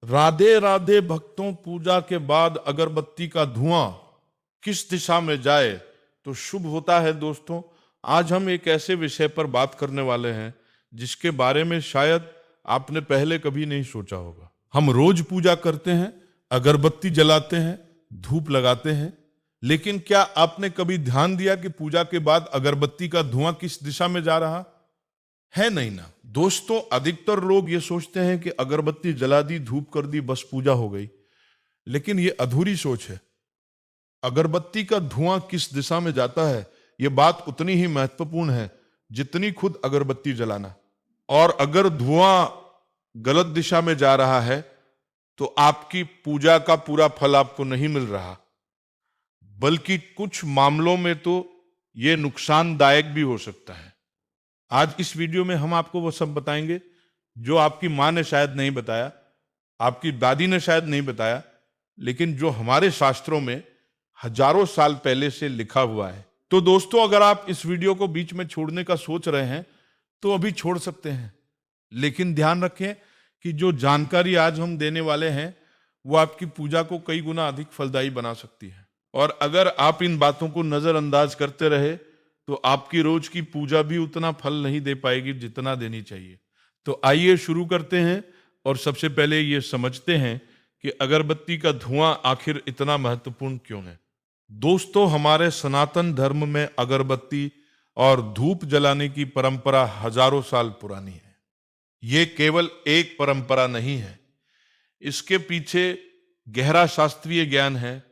राधे राधे भक्तों, पूजा के बाद अगरबत्ती का धुआं किस दिशा में जाए तो शुभ होता है। दोस्तों, आज हम एक ऐसे विषय पर बात करने वाले हैं जिसके बारे में शायद आपने पहले कभी नहीं सोचा होगा। हम रोज पूजा करते हैं, अगरबत्ती जलाते हैं, धूप लगाते हैं, लेकिन क्या आपने कभी ध्यान दिया कि पूजा के बाद अगरबत्ती का धुआं किस दिशा में जा रहा है? नहीं ना दोस्तों, अधिकतर लोग ये सोचते हैं कि अगरबत्ती जला दी, धूप कर दी, बस पूजा हो गई। लेकिन ये अधूरी सोच है। अगरबत्ती का धुआं किस दिशा में जाता है, ये बात उतनी ही महत्वपूर्ण है जितनी खुद अगरबत्ती जलाना। और अगर धुआं गलत दिशा में जा रहा है तो आपकी पूजा का पूरा फल आपको नहीं मिल रहा, बल्कि कुछ मामलों में तो ये नुकसानदायक भी हो सकता है। आज इस वीडियो में हम आपको वो सब बताएंगे जो आपकी माँ ने शायद नहीं बताया, आपकी दादी ने शायद नहीं बताया, लेकिन जो हमारे शास्त्रों में हजारों साल पहले से लिखा हुआ है। तो दोस्तों, अगर आप इस वीडियो को बीच में छोड़ने का सोच रहे हैं तो अभी छोड़ सकते हैं, लेकिन ध्यान रखें कि जो जानकारी आज हम देने वाले हैं वो आपकी पूजा को कई गुना अधिक फलदायी बना सकती है। और अगर आप इन बातों को नजरअंदाज करते रहे तो आपकी रोज की पूजा भी उतना फल नहीं दे पाएगी जितना देनी चाहिए। तो आइए शुरू करते हैं और सबसे पहले ये समझते हैं कि अगरबत्ती का धुआं आखिर इतना महत्वपूर्ण क्यों है। दोस्तों, हमारे सनातन धर्म में अगरबत्ती और धूप जलाने की परंपरा हजारों साल पुरानी है। ये केवल एक परंपरा नहीं है, इसके पीछे गहरा शास्त्रीय ज्ञान है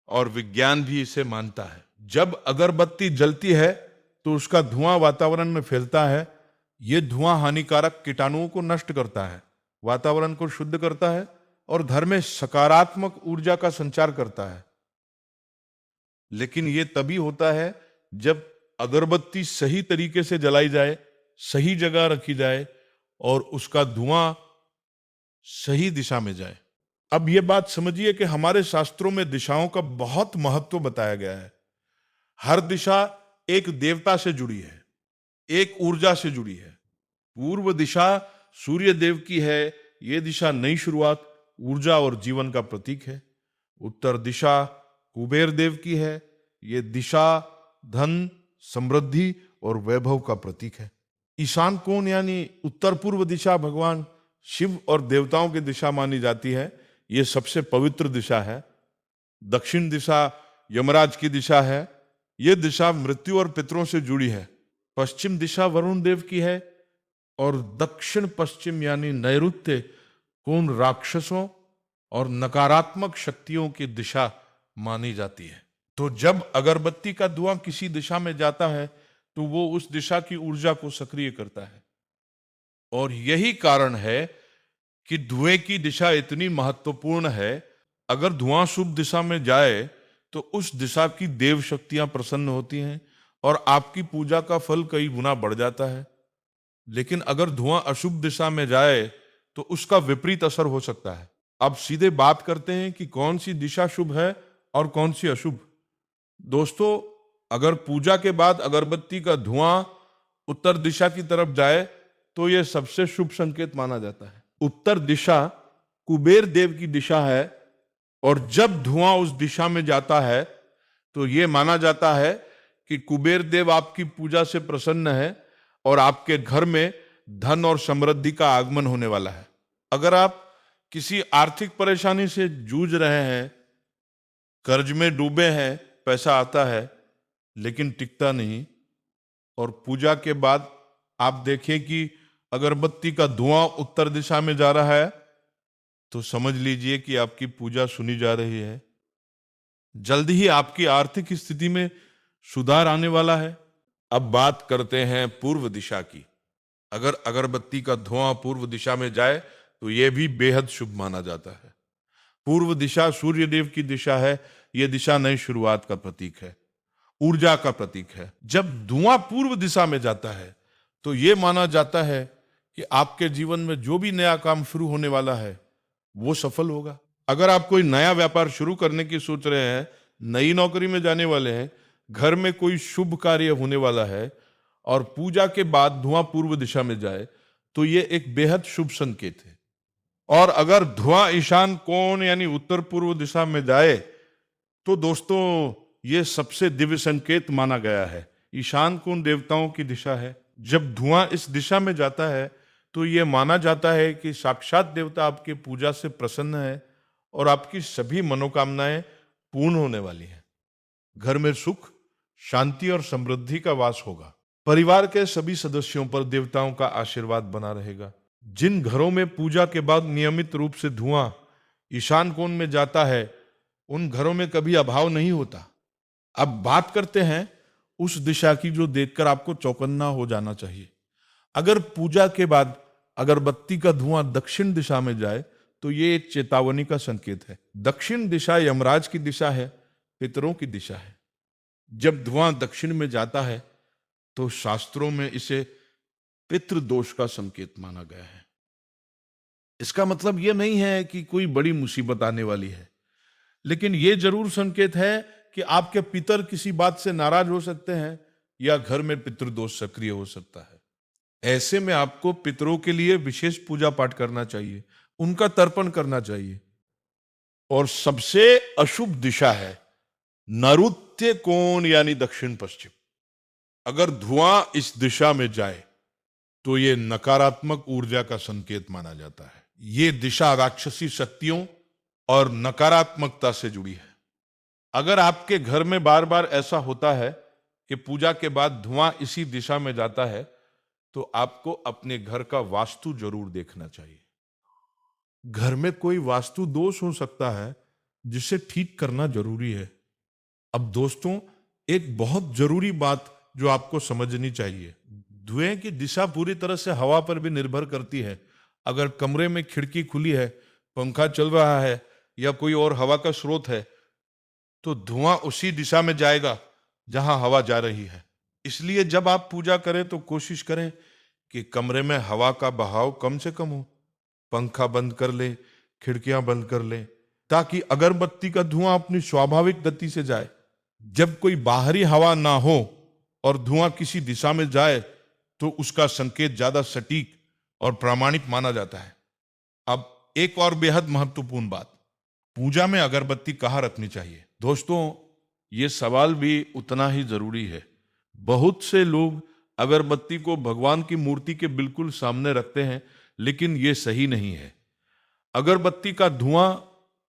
और विज्ञान भी इसे मानता है। जब अगरबत्ती जलती है तो उसका धुआं वातावरण में फैलता है। यह धुआं हानिकारक कीटाणुओं को नष्ट करता है, वातावरण को शुद्ध करता है और घर में सकारात्मक ऊर्जा का संचार करता है। लेकिन यह तभी होता है जब अगरबत्ती सही तरीके से जलाई जाए, सही जगह रखी जाए और उसका धुआं सही दिशा में जाए। अब यह बात समझिए कि हमारे शास्त्रों में दिशाओं का बहुत महत्व बताया गया है। हर दिशा एक देवता से जुड़ी है, एक ऊर्जा से जुड़ी है। पूर्व दिशा सूर्य देव की है, यह दिशा नई शुरुआत, ऊर्जा और जीवन का प्रतीक है। उत्तर दिशा कुबेर देव की है, यह दिशा धन, समृद्धि और वैभव का प्रतीक है। ईशान कोण यानी उत्तर पूर्व दिशा भगवान शिव और देवताओं की दिशा मानी जाती है, यह सबसे पवित्र दिशा है। दक्षिण दिशा यमराज की दिशा है, यह दिशा मृत्यु और पितरों से जुड़ी है। पश्चिम दिशा वरुण देव की है और दक्षिण पश्चिम यानी नैऋत्य कोण राक्षसों और नकारात्मक शक्तियों की दिशा मानी जाती है। तो जब अगरबत्ती का धुआं किसी दिशा में जाता है तो वो उस दिशा की ऊर्जा को सक्रिय करता है। और यही कारण है कि धुएं की दिशा इतनी महत्वपूर्ण है। अगर धुआं शुभ दिशा में जाए तो उस दिशा की देव शक्तियां प्रसन्न होती हैं और आपकी पूजा का फल कई गुना बढ़ जाता है। लेकिन अगर धुआं अशुभ दिशा में जाए तो उसका विपरीत असर हो सकता है। अब सीधे बात करते हैं कि कौन सी दिशा शुभ है और कौन सी अशुभ। दोस्तों, अगर पूजा के बाद अगरबत्ती का धुआं उत्तर दिशा की तरफ जाए तो यह सबसे शुभ संकेत माना जाता है। उत्तर दिशा कुबेर देव की दिशा है और जब धुआं उस दिशा में जाता है तो यह माना जाता है कि कुबेर देव आपकी पूजा से प्रसन्न है और आपके घर में धन और समृद्धि का आगमन होने वाला है। अगर आप किसी आर्थिक परेशानी से जूझ रहे हैं, कर्ज में डूबे हैं, पैसा आता है लेकिन टिकता नहीं, और पूजा के बाद आप देखें कि अगरबत्ती का धुआं उत्तर दिशा में जा रहा है, तो समझ लीजिए कि आपकी पूजा सुनी जा रही है। जल्द ही आपकी आर्थिक स्थिति में सुधार आने वाला है। अब बात करते हैं पूर्व दिशा की। अगर अगरबत्ती का धुआं पूर्व दिशा में जाए तो यह भी बेहद शुभ माना जाता है। पूर्व दिशा सूर्य देव की दिशा है, यह दिशा नई शुरुआत का प्रतीक है, ऊर्जा का प्रतीक है। जब धुआं पूर्व दिशा में जाता है तो यह माना जाता है कि आपके जीवन में जो भी नया काम शुरू होने वाला है वो सफल होगा। अगर आप कोई नया व्यापार शुरू करने की सोच रहे हैं, नई नौकरी में जाने वाले हैं, घर में कोई शुभ कार्य होने वाला है और पूजा के बाद धुआं पूर्व दिशा में जाए तो यह एक बेहद शुभ संकेत है। और अगर धुआं ईशान कोण यानी उत्तर पूर्व दिशा में जाए तो दोस्तों ये सबसे दिव्य संकेत माना गया है। ईशान कोण देवताओं की दिशा है। जब धुआं इस दिशा में जाता है तो ये माना जाता है कि साक्षात देवता आपकी पूजा से प्रसन्न है और आपकी सभी मनोकामनाएं पूर्ण होने वाली हैं। घर में सुख, शांति और समृद्धि का वास होगा। परिवार के सभी सदस्यों पर देवताओं का आशीर्वाद बना रहेगा। जिन घरों में पूजा के बाद नियमित रूप से धुआं ईशान कोण में जाता है उन घरों में कभी अभाव नहीं होता। अब बात करते हैं उस दिशा की जो देखकर आपको चौकन्ना हो जाना चाहिए। अगर पूजा के बाद अगरबत्ती का धुआं दक्षिण दिशा में जाए तो ये एक चेतावनी का संकेत है। दक्षिण दिशा यमराज की दिशा है, पितरों की दिशा है। जब धुआं दक्षिण में जाता है तो शास्त्रों में इसे पितृदोष का संकेत माना गया है। इसका मतलब यह नहीं है कि कोई बड़ी मुसीबत आने वाली है, लेकिन यह जरूर संकेत है कि आपके पितर किसी बात से नाराज हो सकते हैं या घर में पितृदोष सक्रिय हो सकता है। ऐसे में आपको पितरों के लिए विशेष पूजा पाठ करना चाहिए, उनका तर्पण करना चाहिए। और सबसे अशुभ दिशा है नैऋत्य कोण यानी दक्षिण पश्चिम। अगर धुआं इस दिशा में जाए तो यह नकारात्मक ऊर्जा का संकेत माना जाता है। यह दिशा राक्षसी शक्तियों और नकारात्मकता से जुड़ी है। अगर आपके घर में बार बार ऐसा होता है कि पूजा के बाद धुआं इसी दिशा में जाता है तो आपको अपने घर का वास्तु जरूर देखना चाहिए। घर में कोई वास्तु दोष हो सकता है जिसे ठीक करना जरूरी है। अब दोस्तों एक बहुत जरूरी बात जो आपको समझनी चाहिए, धुएं की दिशा पूरी तरह से हवा पर भी निर्भर करती है। अगर कमरे में खिड़की खुली है, पंखा चल रहा है या कोई और हवा का स्रोत है तो धुआं उसी दिशा में जाएगा जहां हवा जा रही है। इसलिए जब आप पूजा करें तो कोशिश करें कि कमरे में हवा का बहाव कम से कम हो। पंखा बंद कर ले, खिड़कियां बंद कर ले, ताकि अगरबत्ती का धुआं अपनी स्वाभाविक गति से जाए। जब कोई बाहरी हवा ना हो और धुआं किसी दिशा में जाए तो उसका संकेत ज्यादा सटीक और प्रामाणिक माना जाता है। अब एक और बेहद महत्वपूर्ण बात, पूजा में अगरबत्ती कहाँ रखनी चाहिए? दोस्तों ये सवाल भी उतना ही जरूरी है। बहुत से लोग अगरबत्ती को भगवान की मूर्ति के बिल्कुल सामने रखते हैं, लेकिन यह सही नहीं है। अगरबत्ती का धुआं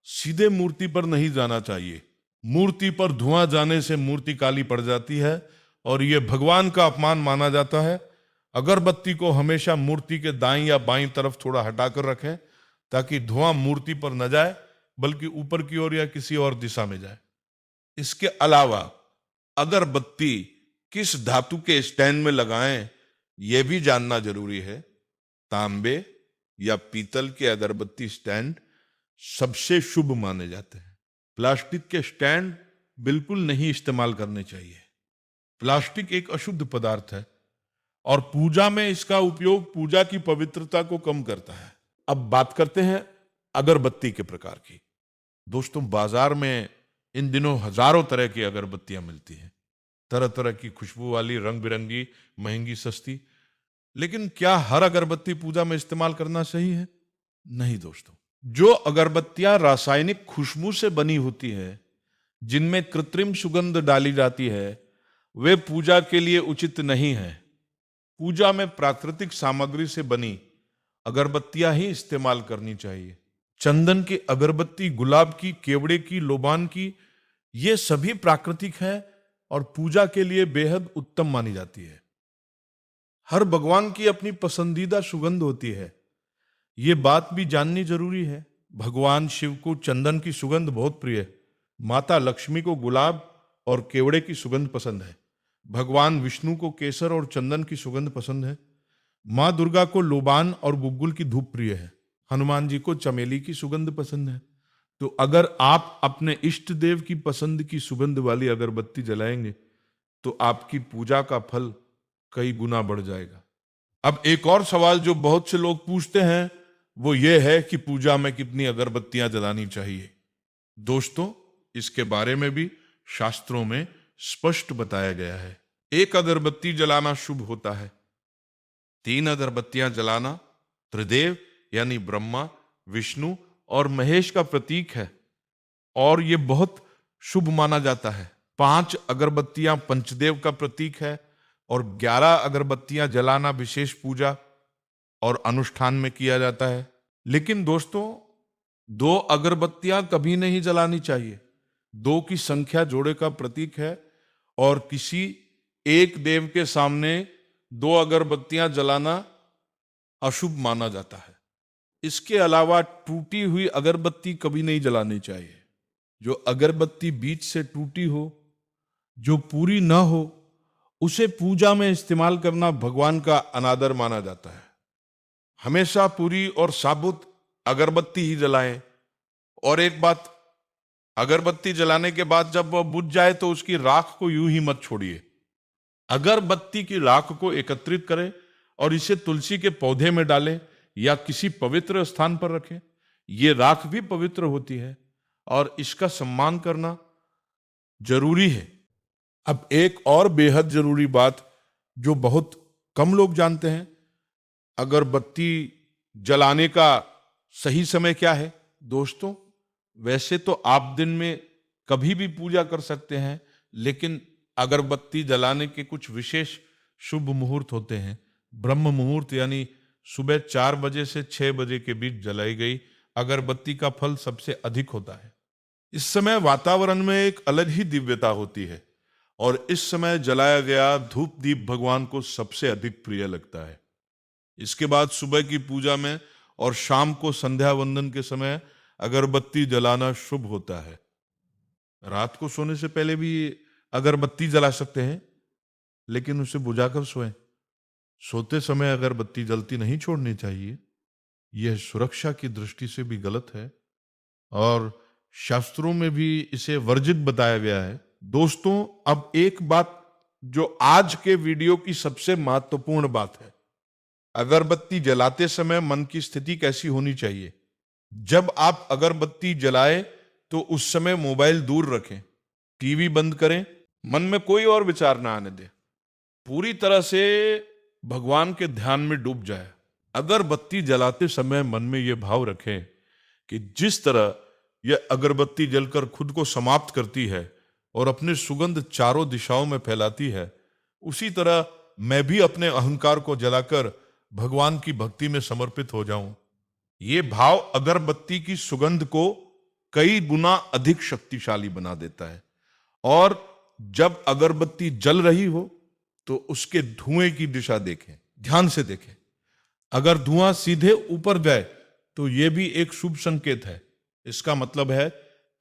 सीधे मूर्ति पर नहीं जाना चाहिए। मूर्ति पर धुआं जाने से मूर्ति काली पड़ जाती है और यह भगवान का अपमान माना जाता है। अगरबत्ती को हमेशा मूर्ति के दाईं या बाईं तरफ थोड़ा हटाकर रखें ताकि धुआं मूर्ति पर न जाए बल्कि ऊपर की ओर या किसी और दिशा में जाए। इसके अलावा अगरबत्ती किस धातु के स्टैंड में लगाएं यह भी जानना जरूरी है। तांबे या पीतल के अगरबत्ती स्टैंड सबसे शुभ माने जाते हैं। प्लास्टिक के स्टैंड बिल्कुल नहीं इस्तेमाल करने चाहिए। प्लास्टिक एक अशुद्ध पदार्थ है और पूजा में इसका उपयोग पूजा की पवित्रता को कम करता है। अब बात करते हैं अगरबत्ती के प्रकार की। दोस्तों बाजार में इन दिनों हजारों तरह की अगरबत्तियां मिलती हैं, तरह तरह की खुशबू वाली, रंग बिरंगी, महंगी, सस्ती। लेकिन क्या हर अगरबत्ती पूजा में इस्तेमाल करना सही है? नहीं दोस्तों। जो अगरबत्तियां रासायनिक खुशबू से बनी होती है, जिनमें कृत्रिम सुगंध डाली जाती है, वे पूजा के लिए उचित नहीं है। पूजा में प्राकृतिक सामग्री से बनी अगरबत्तियां ही इस्तेमाल करनी चाहिए। चंदन की अगरबत्ती, गुलाब की, केवड़े की, लोबान की, ये सभी प्राकृतिक है और पूजा के लिए बेहद उत्तम मानी जाती है। हर भगवान की अपनी पसंदीदा सुगंध होती है, ये बात भी जाननी जरूरी है। भगवान शिव को चंदन की सुगंध बहुत प्रिय है। माता लक्ष्मी को गुलाब और केवड़े की सुगंध पसंद है। भगवान विष्णु को केसर और चंदन की सुगंध पसंद है। माँ दुर्गा को लोबान और गुग्गुल की धूप प्रिय है। हनुमान जी को चमेली की सुगंध पसंद है। तो अगर आप अपने इष्ट देव की पसंद की सुगंध वाली अगरबत्ती जलाएंगे तो आपकी पूजा का फल कई गुना बढ़ जाएगा। अब एक और सवाल जो बहुत से लोग पूछते हैं वो ये है कि पूजा में कितनी अगरबत्तियां जलानी चाहिए। दोस्तों इसके बारे में भी शास्त्रों में स्पष्ट बताया गया है। एक अगरबत्ती जलाना शुभ होता है। 3 अगरबत्तियां जलाना त्रिदेव यानी ब्रह्मा, विष्णु और महेश का प्रतीक है और ये बहुत शुभ माना जाता है। 5 अगरबत्तियां पंचदेव का प्रतीक है और 11 अगरबत्तियां जलाना विशेष पूजा और अनुष्ठान में किया जाता है। लेकिन दोस्तों, 2 अगरबत्तियां कभी नहीं जलानी चाहिए। 2 की संख्या जोड़े का प्रतीक है और किसी एक देव के सामने 2 अगरबत्तियां जलाना अशुभ माना जाता है। इसके अलावा टूटी हुई अगरबत्ती कभी नहीं जलानी चाहिए। जो अगरबत्ती बीच से टूटी हो, जो पूरी ना हो, उसे पूजा में इस्तेमाल करना भगवान का अनादर माना जाता है। हमेशा पूरी और साबुत अगरबत्ती ही जलाएं। और एक बात, अगरबत्ती जलाने के बाद जब वह बुझ जाए तो उसकी राख को यूं ही मत छोड़िए। अगरबत्ती की राख को एकत्रित करें और इसे तुलसी के पौधे में डालें या किसी पवित्र स्थान पर रखें। ये राख भी पवित्र होती है और इसका सम्मान करना जरूरी है। अब एक और बेहद जरूरी बात जो बहुत कम लोग जानते हैं, अगरबत्ती जलाने का सही समय क्या है। दोस्तों, वैसे तो आप दिन में कभी भी पूजा कर सकते हैं, लेकिन अगरबत्ती जलाने के कुछ विशेष शुभ मुहूर्त होते हैं। ब्रह्म मुहूर्त यानी सुबह 4 बजे से 6 बजे के बीच जलाई गई अगरबत्ती का फल सबसे अधिक होता है। इस समय वातावरण में एक अलग ही दिव्यता होती है और इस समय जलाया गया धूप दीप भगवान को सबसे अधिक प्रिय लगता है। इसके बाद सुबह की पूजा में और शाम को संध्या वंदन के समय अगरबत्ती जलाना शुभ होता है। रात को सोने से पहले भी अगरबत्ती जला सकते हैं, लेकिन उसे बुझाकर सोएं। सोते समय अगरबत्ती जलती नहीं छोड़नी चाहिए। यह सुरक्षा की दृष्टि से भी गलत है और शास्त्रों में भी इसे वर्जित बताया गया है। दोस्तों, अब एक बात जो आज के वीडियो की सबसे महत्वपूर्ण बात है, अगरबत्ती जलाते समय मन की स्थिति कैसी होनी चाहिए। जब आप अगरबत्ती जलाएं तो उस समय मोबाइल दूर रखें, टीवी बंद करें, मन में कोई और विचार ना आने दें, पूरी तरह से भगवान के ध्यान में डूब जाए। अगरबत्ती जलाते समय मन में यह भाव रखें कि जिस तरह यह अगरबत्ती जलकर खुद को समाप्त करती है और अपनी सुगंध चारों दिशाओं में फैलाती है, उसी तरह मैं भी अपने अहंकार को जलाकर भगवान की भक्ति में समर्पित हो जाऊं। ये भाव अगरबत्ती की सुगंध को कई गुना अधिक शक्तिशाली बना देता है। और जब अगरबत्ती जल रही हो तो उसके धुएं की दिशा देखें, ध्यान से देखें। अगर धुआं सीधे ऊपर जाए तो यह भी एक शुभ संकेत है। इसका मतलब है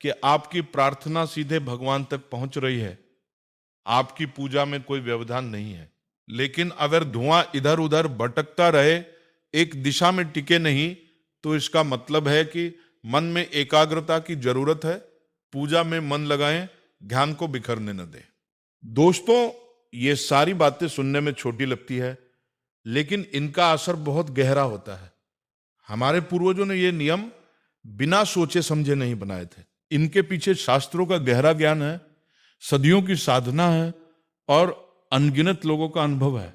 कि आपकी प्रार्थना सीधे भगवान तक पहुंच रही है, आपकी पूजा में कोई व्यवधान नहीं है। लेकिन अगर धुआं इधर उधर भटकता रहे, एक दिशा में टिके नहीं, तो इसका मतलब है कि मन में एकाग्रता की जरूरत है। पूजा में मन लगाएं, ध्यान को बिखरने न दें। दोस्तों, ये सारी बातें सुनने में छोटी लगती है, लेकिन इनका असर बहुत गहरा होता है। हमारे पूर्वजों ने ये नियम बिना सोचे समझे नहीं बनाए थे। इनके पीछे शास्त्रों का गहरा ज्ञान है, सदियों की साधना है और अनगिनत लोगों का अनुभव है।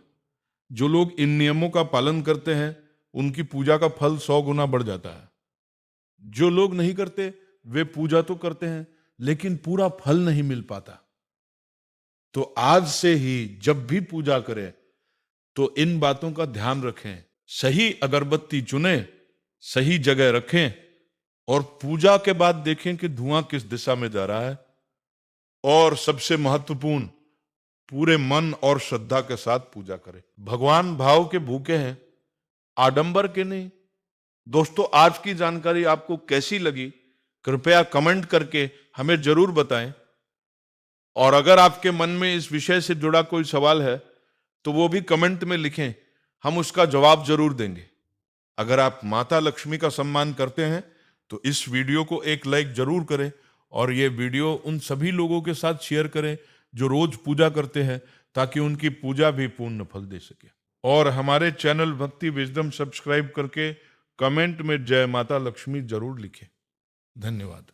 जो लोग इन नियमों का पालन करते हैं, उनकी पूजा का फल 100 गुना बढ़ जाता है। जो लोग नहीं करते, वे पूजा तो करते हैं लेकिन पूरा फल नहीं मिल पाता। तो आज से ही जब भी पूजा करें तो इन बातों का ध्यान रखें। सही अगरबत्ती चुनें, सही जगह रखें और पूजा के बाद देखें कि धुआं किस दिशा में जा रहा है। और सबसे महत्वपूर्ण, पूरे मन और श्रद्धा के साथ पूजा करें। भगवान भाव के भूखे हैं, आडंबर के नहीं। दोस्तों, आज की जानकारी आपको कैसी लगी, कृपया कमेंट करके हमें जरूर बताएं। और अगर आपके मन में इस विषय से जुड़ा कोई सवाल है तो वो भी कमेंट में लिखें, हम उसका जवाब जरूर देंगे। अगर आप माता लक्ष्मी का सम्मान करते हैं तो इस वीडियो को एक लाइक जरूर करें और ये वीडियो उन सभी लोगों के साथ शेयर करें जो रोज पूजा करते हैं, ताकि उनकी पूजा भी पूर्ण फल दे सके। और हमारे चैनल भक्ति विजडम सब्सक्राइब करके कमेंट में जय माता लक्ष्मी जरूर लिखें। धन्यवाद।